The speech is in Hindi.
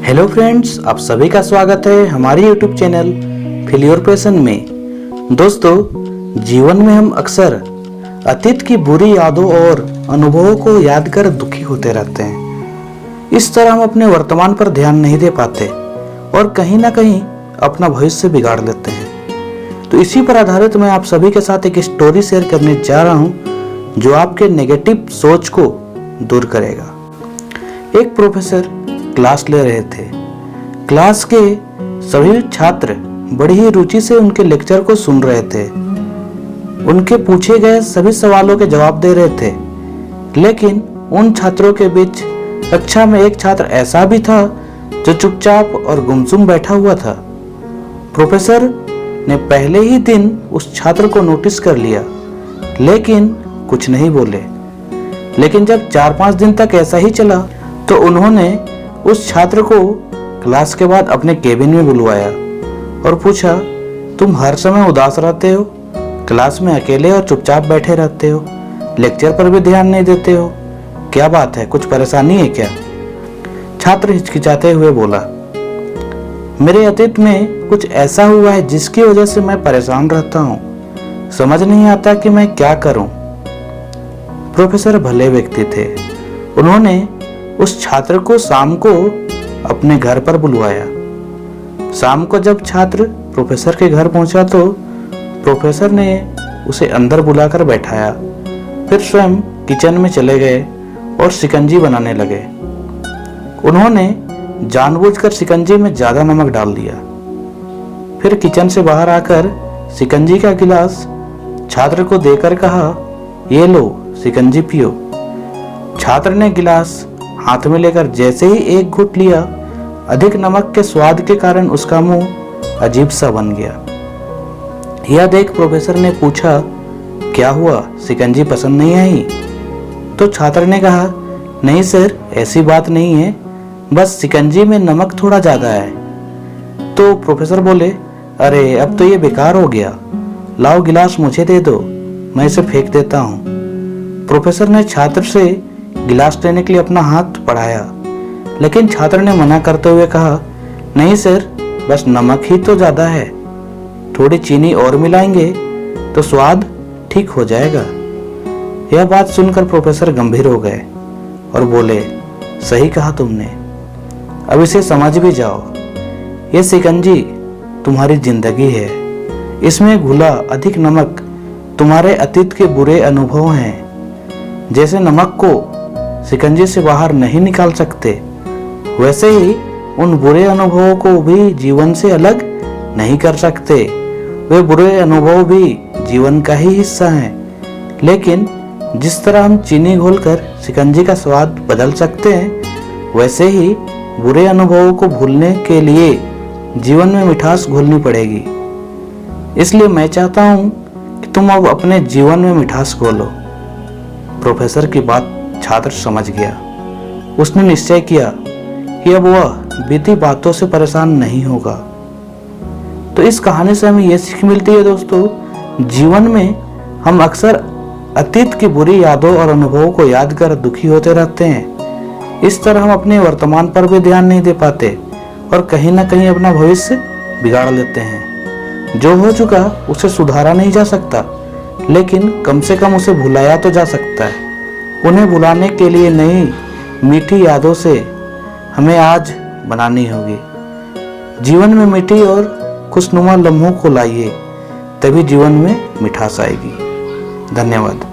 हेलो फ्रेंड्स, आप सभी का स्वागत है हमारे YouTube channel feel your passion में। दोस्तों, जीवन में हम अक्सर अतीत की बुरी यादों और अनुभवों को याद कर दुखी होते रहते हैं। इस तरह हम अपने वर्तमान पर ध्यान नहीं दे पाते और कहीं ना कहीं अपना भविष्य बिगाड़ लेते हैं। तो इसी पर आधारित मैं आप सभी के साथ एक स्टोरी शेयर करने जा रहा हूँ जो आपके नेगेटिव सोच को दूर करेगा। एक प्रोफेसर क्लास ले रहे थे। क्लास के सभी छात्र बड़ी ही रुचि से उनके लेक्चर को सुन रहे थे। उनके पूछे गए सभी सवालों के जवाब दे रहे थे, लेकिन उन छात्रों के बीच कक्षा में एक छात्र ऐसा भी था जो चुपचाप और गुमसुम बैठा हुआ था। प्रोफेसर ने पहले ही दिन उस छात्र को नोटिस कर लिया, लेकिन कुछ नहीं बोले। लेकिन जब 4-5 दिन तक ऐसा ही चला तो उन्होंने उस छात्र को क्लास के बाद अपने केबिन में बुलवाया और पूछा, तुम हर समय उदास रहते हो, क्लास में अकेले और चुपचाप बैठे रहते हो, लेक्चर पर भी ध्यान नहीं देते हो, क्या बात है, कुछ परेशानी है क्या? छात्र हिचकिचाते हुए बोला, मेरे अतीत में कुछ ऐसा हुआ है जिसकी वजह से मैं परेशान रहता हूँ, समझ नहीं आता कि मैं क्या करूँ। प्रोफेसर भले व्यक्ति थे। उन्होंने उस छात्र को शाम को अपने घर पर बुलवाया। शाम को जब छात्र प्रोफेसर के घर पहुंचा तो प्रोफेसर ने उसे अंदर बुलाकर बैठाया, फिर स्वयं किचन में चले गए और शिकंजी बनाने लगे। उन्होंने जानबूझकर शिकंजी में ज्यादा नमक डाल दिया। फिर किचन से बाहर आकर शिकंजी का गिलास छात्र को देकर कहा, ये लो शिकंजी पियो। छात्र ने गिलास हाथ में लेकर जैसे ही एक घूंट लिया, अधिक नमक के स्वाद के कारण उसका मुंह अजीब सा बन गया। यह देख प्रोफेसर ने पूछा, क्या हुआ, शिकंजी पसंद नहीं आई? तो छात्र ने कहा, नहीं सर, ऐसी बात नहीं है, बस शिकंजी में नमक थोड़ा ज्यादा है। तो प्रोफेसर बोले, अरे अब तो ये बेकार हो गया, लाओ गिलास मुझे दे दो, मैं इसे फेंक देता हूँ। प्रोफेसर ने छात्र से गिलास लेने के लिए अपना हाथ बढ़ाया, लेकिन छात्र ने मना करते हुए कहा, नहीं सर, बस नमक ही तो ज्यादा है, थोड़ी चीनी और मिलाएंगे तो स्वाद ठीक हो जाएगा। यह बात सुनकर प्रोफेसर गंभीर हो गए और बोले, सही कहा तुमने, अब इसे समझ भी जाओ। यह शिकंजी तुम्हारी जिंदगी है, इसमें घुला अधिक नमक तुम्हारे अतीत के बुरे अनुभव हैं। जैसे नमक को शिकंजी से बाहर नहीं निकाल सकते, वैसे ही उन बुरे अनुभवों को भी जीवन से अलग नहीं कर सकते। वे बुरे अनुभव भी जीवन का ही हिस्सा हैं, लेकिन जिस तरह हम चीनी घोलकर शिकंजी का स्वाद बदल सकते हैं, वैसे ही बुरे अनुभवों को भूलने के लिए जीवन में मिठास घोलनी पड़ेगी। इसलिए मैं चाहता हूँ कि तुम अब अपने जीवन में मिठास घोलो। प्रोफेसर की बात छात्र समझ गया। उसने निश्चय किया कि अब वह बीती बातों से परेशान नहीं होगा। तो इस कहानी से हमें यह सीख मिलती है दोस्तों, जीवन में हम अक्सर अतीत की बुरी यादों और अनुभवों को याद कर दुखी होते रहते हैं। इस तरह हम अपने वर्तमान पर भी ध्यान नहीं दे पाते और कहीं ना कहीं अपना भविष्य बिगाड़ लेते हैं। जो हो चुका उसे सुधारा नहीं जा सकता, लेकिन कम से कम उसे भुलाया तो जा सकता है। उन्हें भुलाने के लिए नई मीठी यादों से हमें आज बनानी होगी। जीवन में मीठी और खुशनुमा लम्हों को लाइए, तभी जीवन में मिठास आएगी। धन्यवाद।